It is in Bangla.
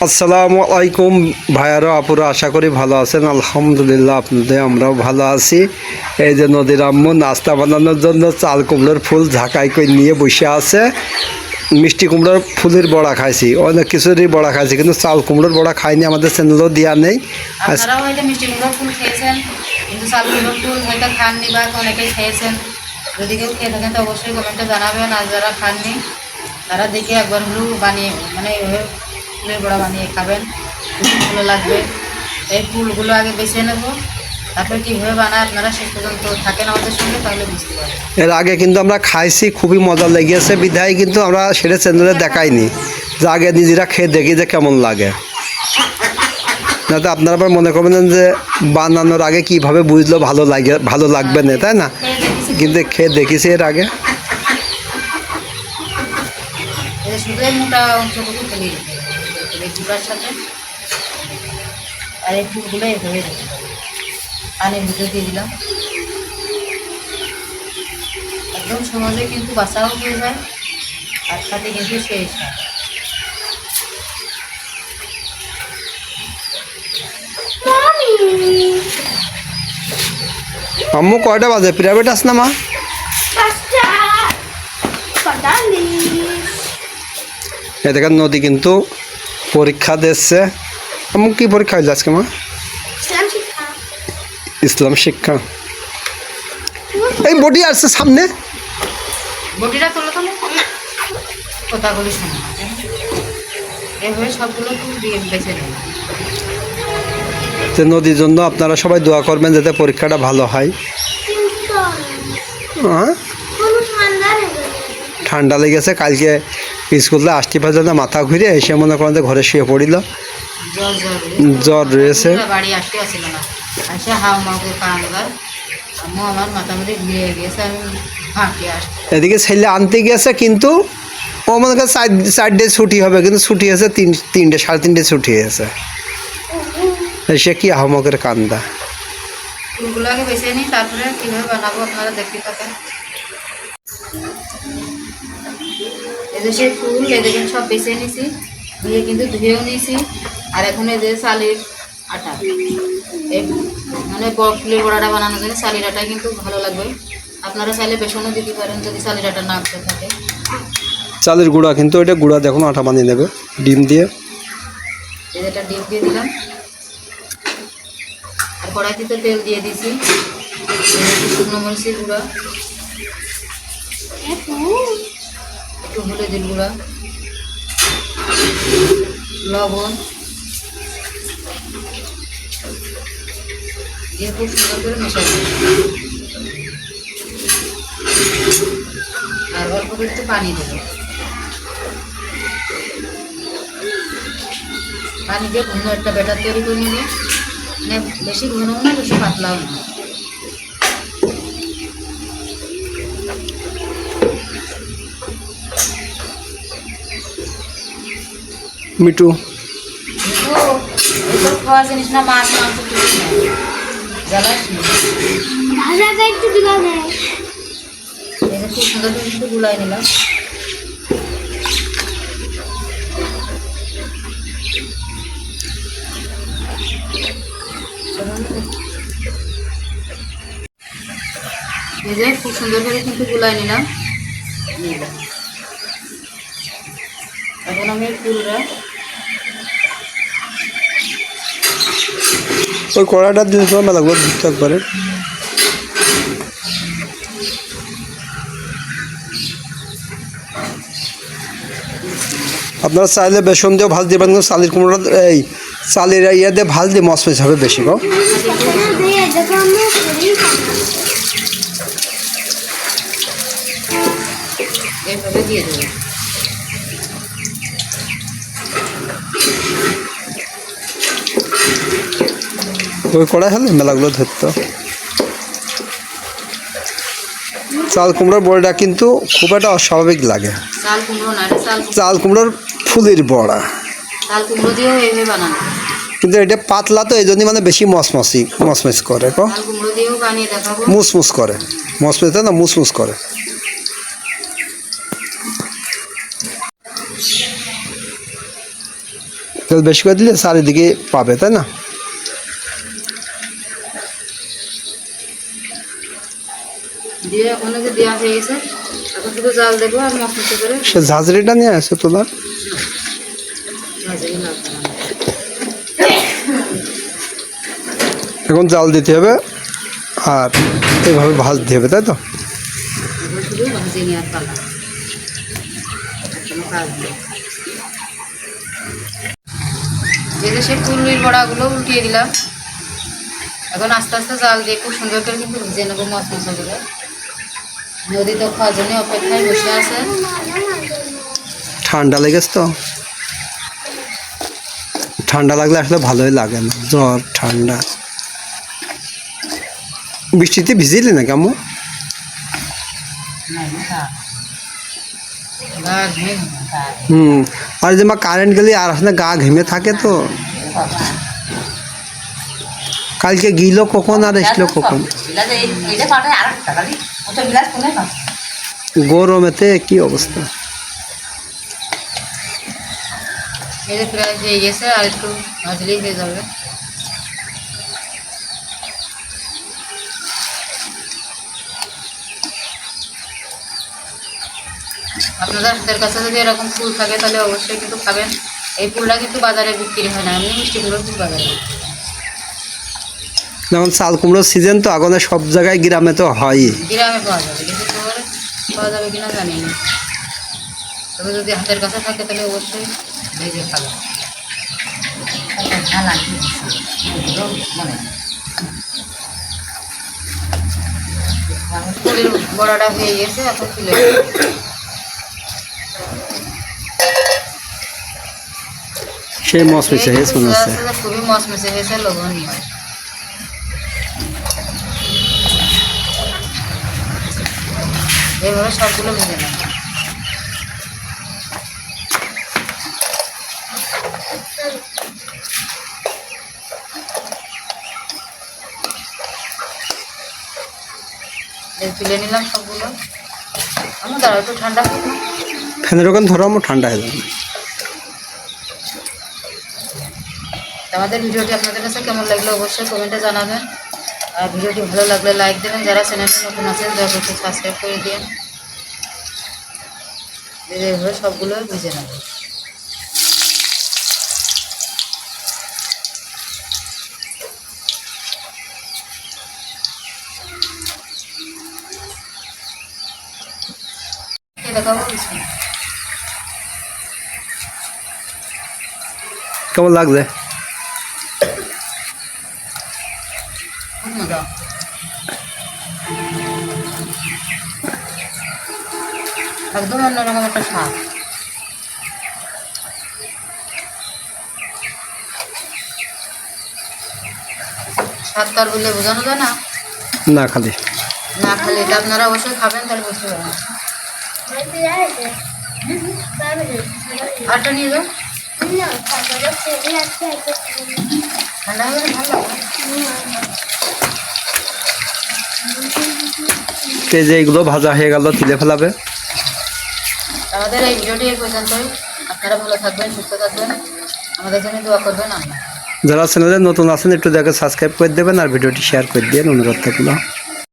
আসসালামু আলাইকুম ভাইয়ারা আপুরা, আশা করি ভালো আছেন। আলহামদুলিল্লাহ আপনাদের আমরাও ভালো আছি। এই যে নদীর আম্মু নাস্তা বানানোর জন্য চাল কুমড়োর ফুল ঝাঁকাই করে নিয়ে বসে আছে। মিষ্টি কুমড়োর ফুলের বড়া খাইছি, অনেক কিছুরই বড়া খাইছি, কিন্তু চাল কুমড়োর বড়া খাইনি। আমাদের চ্যানেলও দেওয়া নেই। আপনারাও হয়তো মিষ্টি কুমড়োর ফুল খেয়েছেন, কিন্তু চাল কুমড়োর ফুল হয়তো খাননি বা অনেকেই খেয়েছেন। যদি কেউ খেয়ে থাকেন তো অবশ্যই কমেন্টে জানাবেন। আর যারা খাননি তারা দেখে একবার হলেও বানিয়ে এইভাবে ফুলের বড়া বানিয়ে খাবেন, খুব ভালো লাগবে। এই ফুলগুলো আগে বেছে নেব, তারপরে কীভাবে বানায় আপনারা শেষ পর্যন্ত থাকেন আমাদের সঙ্গে, তাহলে বুঝতে পারবেন। এর আগে কিন্তু আমরা খাইছি, খুবই মজা লেগেছে বিধায় কিন্তু আমরা সেটা চ্যানেলে দেখাইনি, যে আগে নিজেরা খেয়ে দেখি যে কেমন লাগে। না তো আপনারা আবার মনে করবেন যে বানানোর আগে কিভাবে বুঝলো ভালো লাগবে না, তাই না? কিন্তু খেয়ে দেখেছি এর আগে। শুধু এই মোটা অংশটুকু ফেলে দিতে হবে এই গুঁড়ার সাথে, আর এই ফুলগুলো এভাবে দিতে হবে। পানির ভিতরে দিয়ে দিলাম, একদম সহজে কিন্তু বাসাও হয়ে যায়, আর সাথে কিন্তু শেষ হয়। আম্মু কয়টা বাজে? প্রাইভেট আস না মা? এ দেখেন নদী কিন্তু পরীক্ষা দিচ্ছে। আম্মু কি পরীক্ষা হইল আজকে মা? ইসলাম শিক্ষা। এই বডি আসছে সামনে, বটিটা তোলো তো, কথাগুলি শোনো। এভাবে সবগুলো ফুল দিয়ে বেছে নেব। যে নদীর জন্য আপনারা সবাই দোয়া করবেন যাতে পরীক্ষাটা ভালো হয়। হ্যাঁ, ঠান্ডা লেগেছে, কালকে স্কুলে আসতে পারছে না, মাথা ঘুরে এসে মনে করেন যে ঘরে শুয়ে পড়িল, জ্বর রয়েছে। বাড়ি আসতে আসছিল না, আসে হাও মাও করে কান্দার আম্মু আমার মাথা মধ্যে ঘুরে গিয়েছে, আমি হাঁটি আসছি। এদিকে ছেলে আনতে গেছে, কিন্তু ও মনে করে 4 ডে ছুটি হবে, কিন্তু ছুটি হয়েছে 3টে 3:30 ছুটি হয়েছে। সে কি আহমকের কান্দা। ফুলগুলো আগে বেছে নিই, তারপরে কীভাবে বানাবো আপনারা দেখতে থাকেন। এই যে সেই ফুল এদিকে সব বেছে নিয়েছি, ধুয়ে কিন্তু ধুয়েও নিয়েছি। আর এখন এই যে চালের আটা, এই ফুলের বড়াটা বানানোর জন্য চালের আটা কিন্তু ভালো লাগবে। আপনারা চাইলে বেসনও দিতে পারেন যদি চালের আটা না থাকে। চালের গুঁড়া, কিন্তু এটা গুঁড়া দেখুন আটা বানিয়ে নেবে ডিম দিয়ে। এই যেটা ডিম দিয়ে দিলাম, আর কড়াইতে তো তেল দিয়ে দিয়েছি। শুকনো মরিচের গুঁড়া, একটু হলুদের গুঁড়া, লবণ দিয়ে খুব সুন্দর করে মেশাবো। আর অল্প করে একটু পানি দেবো, পানি দিয়ে ঘন একটা ব্যাটার তৈরি করে নেবো। মানে বেশি ঘনও না, বেশি পাতলাও না। মিটু এসব খাওয়ার জিনিস না, মাছ মাংস কিছু না, জ্বালাস একটু দিলাম। খুব সুন্দর করে কিন্তু গুলাই নিলাম। এই যে খুব সুন্দর করে কিন্তু গুলাই নিলাম। এখন আমি ফুলটা ওই কড়াটার জন্য সময় লাগলো দিতে একবারে। আপনারা চাইলে বেসন দিয়েও ভাজ দিবেন, কিন্তু চালের কুমড়োটা এই চালের ইয়ে দিয়ে ভাজ দিয়ে মচমচ হবে বেশি গো। এইভাবে দিয়ে দেবো। ওই কড়াই হলে মেলাগুলো ধরতো। চাল কুমড়োর বড়াটা কিন্তু খুব একটা অস্বাভাবিক লাগে। চাল কুমড়ো না, চাল কুমড়োর ফুলের বড়া, চাল কুমড়ো দিয়েও এইভাবে বানানো, কিন্তু এটা পাতলা তো এই জন্যই মানে বেশি মচমচ করে। চাল কুমড়ো দিয়েও বানিয়ে দেখাবো। মুসমুস করে, মচমচ না মুসমুস করে। তেল বেশি করে দিলে চারিদিকে পাবে, তাই না? দিয়ে অনেকে দেওয়া হয়ে গেছে, এখন শুধু জাল দেবো আর মশমশে করে সে ঝাঁঝরিটা নিয়ে আসো তোলা। ভাজে লাগবে না। এখন জাল দিতে হবে আর এভাবে ভাজতে হবে, তাই তো? এখন শুধু ভাজে নেওয়ার পালা, কোনো কাজ নেই। যে সে ফুলুরির বড়াগুলো উল্টিয়ে দিলাম। এখন আস্তে আস্তে জাল দিয়ে খুব সুন্দর করে কিন্তু ভেজে নেবো মশমশা করে। নদী তো খাওয়ার জন্য অপেক্ষায় বসে আছে। ঠান্ডা লেগেছে তো, ঠান্ডা লাগলে আসলে ভালোই লাগে না, জ্বর ঠান্ডা। বৃষ্টিতে ভিজিলি না কেমন? আর যে মা কারেন্ট গেলে আর আসলে গা ঘেমে থাকে তো। কালকে গিল কখন আর এসলো কখন? গরমেতে কি অবস্থা। এই যে প্রায় হয়ে গেছে, আর একটু ভাজলেই হয়ে যাবে। আপনাদের হাতের কাছে যদি এরকম ফুল থাকে তাহলে অবশ্যই কিন্তু খাবেন। এই ফুলটা কিন্তু বাজারে বিক্রি হয় না, এমনি মিষ্টি কুমড়োর ফুল বাজারে। যেমন চাল কুমড়োর সিজন তো এখন সব জায়গায় গ্রামে তো হয়ই। গ্রামে পাওয়া যাবে, কিন্তু শহরে পাওয়া যাবে কিনা জানি না। তবে যদি হাতের কাছে থাকে তাহলে অবশ্যই ভেজে খাবেন। ফুলের বড়াটা হয়ে গেছে, এখন তুলে সেই মশমিশে হয়েছে মনে হচ্ছে। খুবই মশমশে হয়েছে, লোভনীয়। এইভাবে সবগুলো ভেজে নেব। তুলে নিলাম সবগুলো। আমার দাঁড়া একটু ঠান্ডা হোক না। ফ্যানের ওখানে ধরো, আমার ঠান্ডা হয়ে যাবে। আমাদের ভিডিওটি আপনাদের কাছে কেমন লাগলো অবশ্যই কমেন্টে জানাবেন। আর ভিডিওটি ভালো লাগলে লাইক দেবেন। যারা চ্যানেলটি নতুন আছেন দয়া করে সাবস্ক্রাইব করে দিন। এইভাবে সবগুলো ভেজে নেব। দেখাবো কেমন লাগছে? খুব মজা। একদম অন্যরকম একটা স্বাদ। স্বাদ তার বলে বোঝানো যায় না। না খালি না খালি এটা আপনারা অবশ্যই খাবেন, তাহলে বুঝতে পারবেন। আরটা নিয়ে যাও, ঠান্ডা হয়ে গেলে ভালো লাগবে। এই যে এগুলো ভাজা হয়ে গেল, তুলে ফেলাবে। আমাদের এই ভিডিওটি এই পর্যন্তই। আপনারা ভালো থাকবেন, সুস্থ থাকবেন, আমাদের জন্য দোয়া করবেন। আমরা যারা চ্যানেলে নতুন আছেন একটু দেখে সাবস্ক্রাইব করে দেবেন আর ভিডিওটি শেয়ার করে দিয়ে অনুরোধ থাকলো।